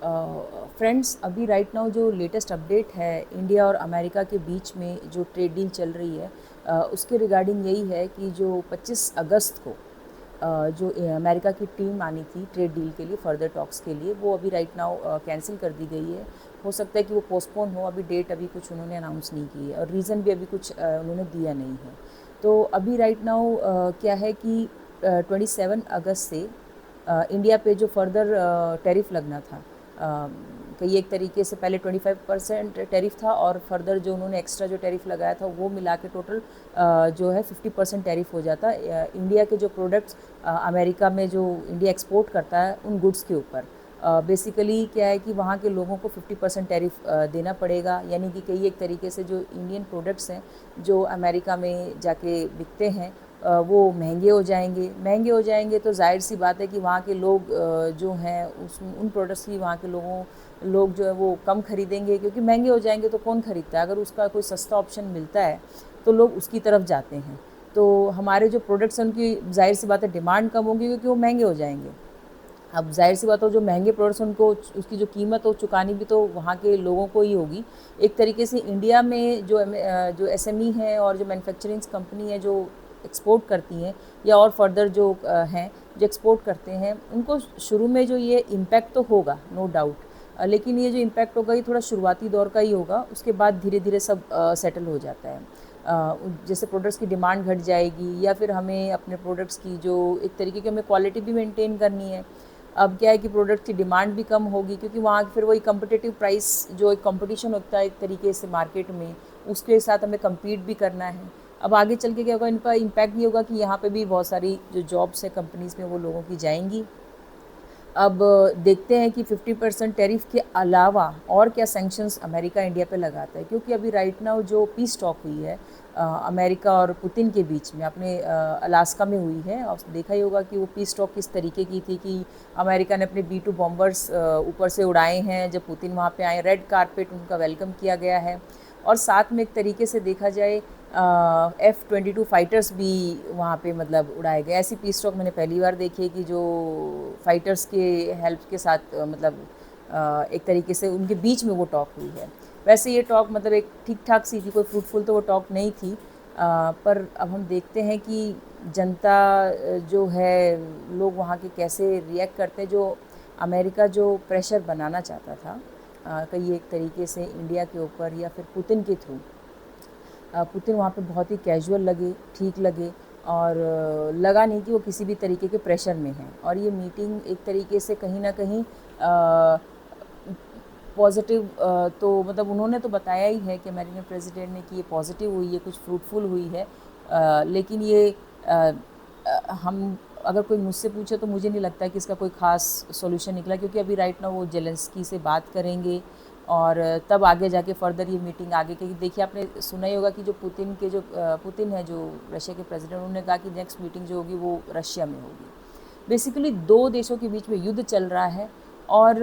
Friends, अभी right now जो latest update है इंडिया और अमेरिका के बीच में जो ट्रेड डील चल रही है, उसके रिगार्डिंग यही है कि जो 25 अगस्त को जो अमेरिका की टीम आनी थी ट्रेड डील के लिए, फर्दर टॉक्स के लिए, वो अभी राइट नाउ कैंसिल कर दी गई है। हो सकता है कि वो पोस्टपोन हो, अभी डेट अभी कुछ उन्होंने अनाउंस नहीं की है और रीज़न भी अभी कुछ उन्होंने दिया नहीं है। तो अभी राइट नाउ क्या है कि 27 अगस्त से इंडिया पे जो फर्दर टैरिफ लगना था, कई एक तरीके से पहले 25% टैरिफ था और फर्दर जो उन्होंने एक्स्ट्रा जो टैरिफ लगाया था वो मिला के टोटल जो है 50% टैरिफ हो जाता इंडिया के जो प्रोडक्ट्स अमेरिका में जो इंडिया एक्सपोर्ट करता है उन गुड्स के ऊपर। बेसिकली क्या है कि वहाँ के लोगों को 50% टैरिफ देना पड़ेगा, यानी कि कई एक तरीके से जो इंडियन प्रोडक्ट्स हैं जो अमेरिका में जाके बिकते हैं वो महंगे हो जाएंगे। तो जाहिर सी बात है कि वहाँ के लोग जो हैं उन प्रोडक्ट्स की वहाँ के लोग जो है वो कम खरीदेंगे, क्योंकि महंगे हो जाएंगे तो कौन खरीदता है। अगर उसका कोई सस्ता ऑप्शन मिलता है तो लोग उसकी तरफ जाते हैं। तो हमारे जो प्रोडक्ट्स हैं उनकी जाहिर सी बात है डिमांड कम होगी, क्योंकि वो महंगे हो जाएंगे। अब जाहिर सी बात हो, जो महंगे प्रोडक्ट्स उनको उसकी जो कीमत हो चुकानी भी तो वहाँ के लोगों को ही होगी। एक तरीके से इंडिया में जो एसएमई है और जो मैन्युफैक्चरिंग कंपनी है जो एक्सपोर्ट करती हैं या और फर्दर जो हैं जो एक्सपोर्ट करते हैं, उनको शुरू में जो ये इम्पैक्ट तो होगा, नो डाउट। लेकिन ये जो इम्पैक्ट होगा ये थोड़ा शुरुआती दौर का ही होगा, उसके बाद धीरे धीरे सब सेटल हो जाता है। जैसे प्रोडक्ट्स की डिमांड घट जाएगी या फिर हमें अपने प्रोडक्ट्स की जो एक तरीके की हमें क्वालिटी भी मेंटेन करनी है। अब क्या है कि प्रोडक्ट की डिमांड भी कम होगी, क्योंकि वहाँ फिर वही कम्पिटिटिव प्राइस जो एक कंपटीशन होता है एक तरीके से मार्केट में, उसके साथ हमें कम्पीट भी करना है। अब आगे चल के क्या होगा, इनका इम्पैक्ट ये होगा कि यहाँ पे भी बहुत सारी जो जॉब्स है कंपनीज़ में वो लोगों की जाएंगी। अब देखते हैं कि 50% टैरिफ के अलावा और क्या सैंक्शंस अमेरिका इंडिया पे लगाता है, क्योंकि अभी राइट नाउ जो पीस टॉक हुई है अमेरिका और पुतिन के बीच में, अपने अलास्का में हुई है, और देखा ही होगा कि वो पीस टॉक किस तरीके की थी कि अमेरिका ने अपने B-2 बॉम्बर्स ऊपर से उड़ाए हैं। जब पुतिन वहाँ पे आए, रेड कारपेट उनका वेलकम किया गया है। और साथ में एक तरीके से देखा जाए F-22 फाइटर्स भी वहाँ पे मतलब उड़ाए गए। ऐसी पीस टॉक मैंने पहली बार देखी है कि जो फाइटर्स के हेल्प के साथ मतलब एक तरीके से उनके बीच में वो टॉक हुई है। वैसे ये टॉक मतलब एक ठीक ठाक सी थी, कोई फ्रूटफुल तो वो टॉक नहीं थी। पर अब हम देखते हैं कि जनता जो है, लोग वहाँ के कैसे रिएक्ट करते हैं। जो अमेरिका जो प्रेशर बनाना चाहता था कई एक तरीके से इंडिया के ऊपर या फिर पुतिन के थ्रू, पुतिन वहाँ पे बहुत ही कैजुअल लगे, ठीक लगे, और लगा नहीं कि वो किसी भी तरीके के प्रेशर में हैं। और ये मीटिंग एक तरीके से कहीं ना कहीं पॉजिटिव, तो मतलब उन्होंने तो बताया ही है कि अमेरिकन प्रेसिडेंट ने कि ये पॉजिटिव हुई है, कुछ फ्रूटफुल हुई है। लेकिन ये हम अगर कोई मुझसे पूछे तो मुझे नहीं लगता कि इसका कोई ख़ास सॉल्यूशन निकला, क्योंकि अभी राइट ना वो जेलेंस्की से बात करेंगे और तब आगे जाके फर्दर ये मीटिंग आगे की। देखिए, आपने सुना ही होगा कि जो पुतिन है जो रशिया के प्रेसिडेंट, उन्होंने कहा कि नेक्स्ट मीटिंग जो होगी वो रशिया में होगी। बेसिकली दो देशों के बीच में युद्ध चल रहा है और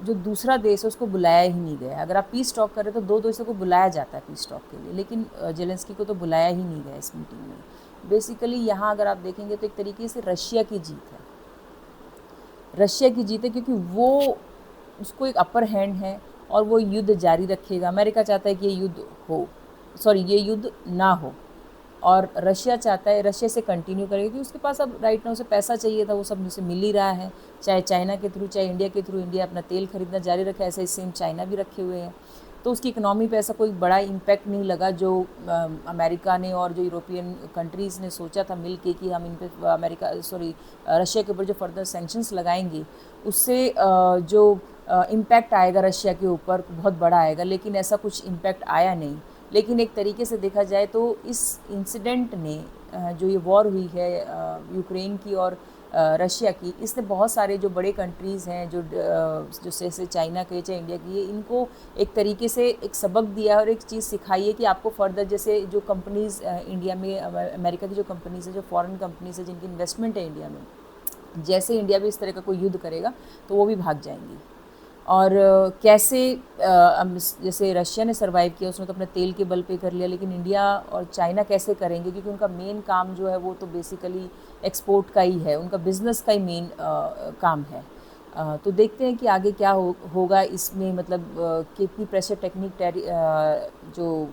जो दूसरा देश है उसको बुलाया ही नहीं गया। अगर आप पीस टॉक करें तो दो देशों को बुलाया जाता है पीस टॉक के लिए, लेकिन जेलेंस्की को तो बुलाया ही नहीं गया इस मीटिंग में। बेसिकली यहाँ अगर आप देखेंगे तो एक तरीके से रशिया की जीत है, क्योंकि वो उसको एक अपर हैंड है और वो युद्ध जारी रखेगा। अमेरिका चाहता है कि ये युद्ध ना हो, और रशिया चाहता है, रशिया से कंटिन्यू करेगा, क्योंकि उसके पास अब राइट नाउ उसे पैसा चाहिए था, वो सब उसे मिल ही रहा है, चाहे चाइना के थ्रू चाहे इंडिया के थ्रू। इंडिया अपना तेल खरीदना जारी रखा है, ऐसे ही सेम चाइना भी रखे हुए हैं। तो उसकी इकनॉमी पे ऐसा कोई बड़ा इम्पैक्ट नहीं लगा जो अमेरिका ने और जो यूरोपियन कंट्रीज़ ने सोचा था मिल के कि हम इन पर रशिया के ऊपर जो फर्दर सेंक्शंस लगाएंगे उससे जो इम्पैक्ट आएगा रशिया के ऊपर बहुत बड़ा आएगा। लेकिन ऐसा कुछ इम्पैक्ट आया नहीं। लेकिन एक तरीके से देखा जाए तो इस इंसिडेंट ने जो ये वॉर हुई है यूक्रेन की और रशिया की, इसने बहुत सारे जो बड़े कंट्रीज़ हैं जो जैसे चाइना के चाहे इंडिया की, इनको एक तरीके से एक सबक दिया है और एक चीज़ सिखाई है कि आपको फर्दर जैसे जो कंपनीज़ इंडिया में, अमेरिका की जो कंपनीज़ है, जो फॉरेन कंपनीज़ है जिनकी इन्वेस्टमेंट है इंडिया में, जैसे इंडिया भी इस तरह का कोई युद्ध करेगा तो वो भी भाग जाएंगी। और कैसे जैसे रशिया ने सर्वाइव किया, उसने तो अपने तेल के बल पे कर लिया, लेकिन इंडिया और चाइना कैसे करेंगे, क्योंकि उनका मेन काम जो है वो तो बेसिकली एक्सपोर्ट का ही है, उनका बिज़नेस का ही मेन काम है। तो देखते हैं कि आगे क्या होगा इसमें, मतलब कितनी प्रेशर टेक्निक जो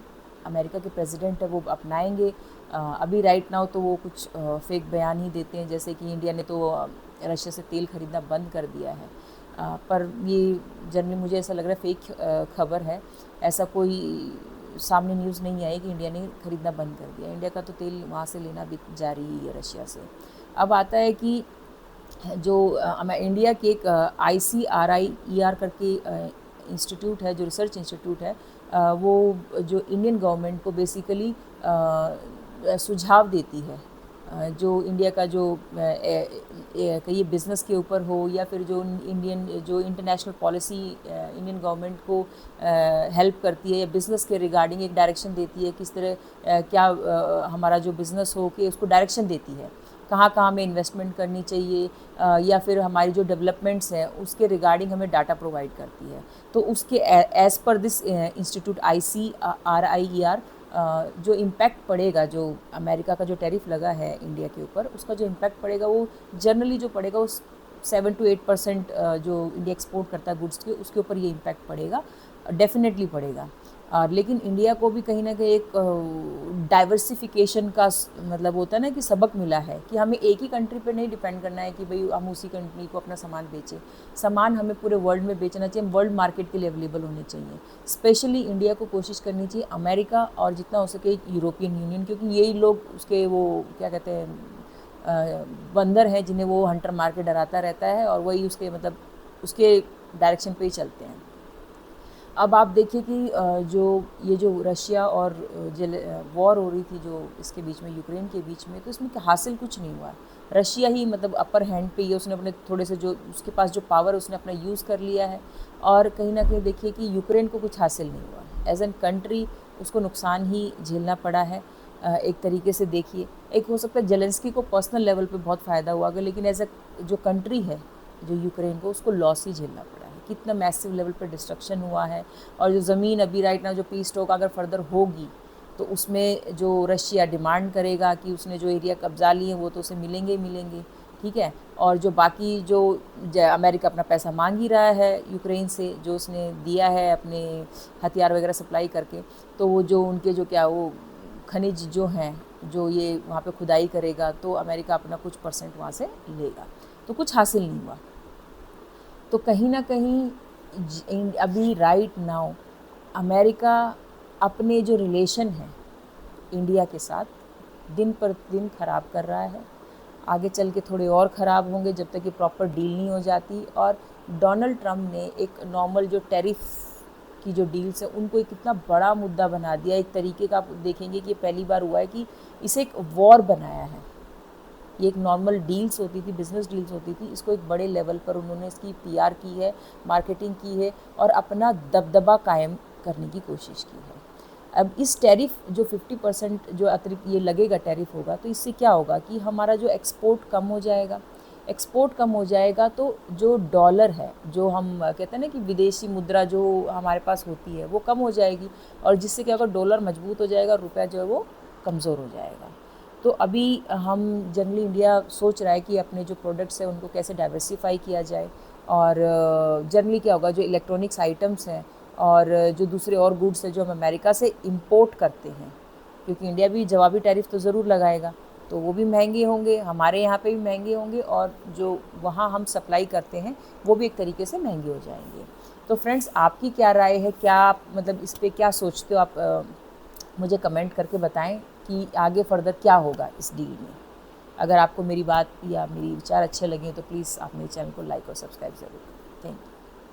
अमेरिका के प्रेसिडेंट है वो अपनाएंगे। अभी राइट नाउ तो वो कुछ फेक बयान ही देते हैं, जैसे कि इंडिया ने तो रशिया से तेल खरीदना बंद कर दिया है। पर ये जनरली मुझे ऐसा लग रहा है फेक खबर है। ऐसा कोई सामने न्यूज़ नहीं आई कि इंडिया ने खरीदना बंद कर दिया। इंडिया का तो तेल वहाँ से लेना भी जारी ही है रशिया से। अब आता है कि जो इंडिया के एक ICRIER करके इंस्टीट्यूट है, जो रिसर्च इंस्टीट्यूट है, वो जो इंडियन गवर्नमेंट को बेसिकली सुझाव देती है, जो इंडिया का जो कहिए बिज़नेस के ऊपर हो या फिर जो इंटरनेशनल पॉलिसी इंडियन गवर्नमेंट को हेल्प करती है या बिज़नेस के रिगार्डिंग एक डायरेक्शन देती है, किस तरह क्या हमारा जो बिज़नेस हो कि उसको डायरेक्शन देती है, कहाँ कहाँ हमें इन्वेस्टमेंट करनी चाहिए, या फिर हमारी जो डेवलपमेंट्स हैं उसके रिगार्डिंग हमें डाटा प्रोवाइड करती है। तो उसके as per this institute ICRIER जो इम्पैक्ट पड़ेगा, जो अमेरिका का जो टैरिफ लगा है इंडिया के ऊपर, उसका जो इम्पैक्ट पड़ेगा वो जनरली जो पड़ेगा वो 7 to 8% जो इंडिया एक्सपोर्ट करता है गुड्स के, उसके ऊपर ये इम्पैक्ट पड़ेगा, डेफिनेटली पड़ेगा। लेकिन इंडिया को भी कहीं ना कहीं एक डाइवर्सिफिकेशन का मतलब होता है ना कि सबक मिला है कि हमें एक ही कंट्री पे नहीं डिपेंड करना है कि भाई हम उसी कंट्री को अपना सामान बेचें। सामान हमें पूरे वर्ल्ड में बेचना चाहिए, वर्ल्ड मार्केट के लिए अवेलेबल होने चाहिए। स्पेशली इंडिया को कोशिश करनी चाहिए अमेरिका और जितना हो सके यूरोपियन यूनियन, क्योंकि यही लोग उसके वो क्या कहते हैं बंदर हैं जिन्हें वो हंटर मार के डराता रहता है, और वही उसके मतलब उसके डायरेक्शन पे ही चलते हैं। अब आप देखिए कि जो रशिया और वॉर हो रही थी जो इसके बीच में, यूक्रेन के बीच में, तो इसमें हासिल कुछ नहीं हुआ। रशिया ही मतलब अपर हैंड पे ही, उसने अपने थोड़े से जो उसके पास जो पावर है उसने अपना यूज़ कर लिया है, और कहीं ना कहीं देखिए कि यूक्रेन को कुछ हासिल नहीं हुआ। एज एन कंट्री उसको नुकसान ही झेलना पड़ा है। एक तरीके से देखिए, एक हो सकता है जेलेंस्की को पर्सनल लेवल पे बहुत फ़ायदा हुआ, अगर लेकिन एज अ जो कंट्री है जो यूक्रेन को, उसको लॉस ही झेलना पड़ा है। कितना मैसिव लेवल पर डिस्ट्रक्शन हुआ है, और जो ज़मीन अभी राइट ना जो पीस टॉक अगर फर्दर होगी तो उसमें जो रशिया डिमांड करेगा कि उसने जो एरिया कब्जा लिए वो तो उसे मिलेंगे ही मिलेंगे, ठीक है। और जो बाकी जो अमेरिका अपना पैसा मांग ही रहा है यूक्रेन से, जो उसने दिया है अपने हथियार वगैरह सप्लाई करके, तो वो जो उनके जो क्या वो खनिज जो हैं जो ये वहाँ पे खुदाई करेगा, तो अमेरिका अपना कुछ परसेंट वहाँ से लेगा, तो कुछ हासिल नहीं हुआ। तो कहीं ना कहीं अभी राइट नाउ अमेरिका अपने जो रिलेशन है इंडिया के साथ दिन पर दिन ख़राब कर रहा है। आगे चल के थोड़े और ख़राब होंगे जब तक कि प्रॉपर डील नहीं हो जाती। और डोनाल्ड ट्रम्प ने एक नॉर्मल जो टैरिफ की जो डील्स है उनको एक कितना बड़ा मुद्दा बना दिया। एक तरीके का आप देखेंगे कि ये पहली बार हुआ है कि इसे एक वॉर बनाया है। ये एक नॉर्मल डील्स होती थी, बिज़नेस डील्स होती थी, इसको एक बड़े लेवल पर उन्होंने इसकी PR की है, मार्केटिंग की है और अपना दबदबा कायम करने की कोशिश की है। अब इस टैरिफ जो 50% जो अतिरिक्त ये लगेगा टैरिफ होगा, तो इससे क्या होगा कि हमारा जो एक्सपोर्ट कम हो जाएगा। एक्सपोर्ट कम हो जाएगा तो जो डॉलर है, जो हम कहते हैं ना कि विदेशी मुद्रा जो हमारे पास होती है वो कम हो जाएगी, और जिससे क्या होगा, डॉलर मजबूत हो जाएगा, रुपया जो है वो कमज़ोर हो जाएगा। तो अभी हम जनरली इंडिया सोच रहा है कि अपने जो प्रोडक्ट्स हैं उनको कैसे डाइवर्सिफाई किया जाए, और जनरली क्या होगा, जो इलेक्ट्रॉनिक्स आइटम्स हैं और जो दूसरे और गुड्स हैं जो हम अमेरिका से इंपोर्ट करते हैं, क्योंकि इंडिया भी जवाबी टैरिफ तो ज़रूर लगाएगा, तो वो भी महंगे होंगे, हमारे यहाँ पे भी महंगे होंगे, और जो वहाँ हम सप्लाई करते हैं वो भी एक तरीके से महंगे हो जाएंगे। तो फ्रेंड्स, आपकी क्या राय है, क्या आप मतलब इस पर क्या सोचते हो आप मुझे कमेंट करके बताएं कि आगे फर्दर क्या होगा इस डील में। अगर आपको मेरी बात या मेरी विचार अच्छे लगे तो प्लीज़ आप मेरे चैनल को लाइक और सब्सक्राइब ज़रूर करें। Thank you.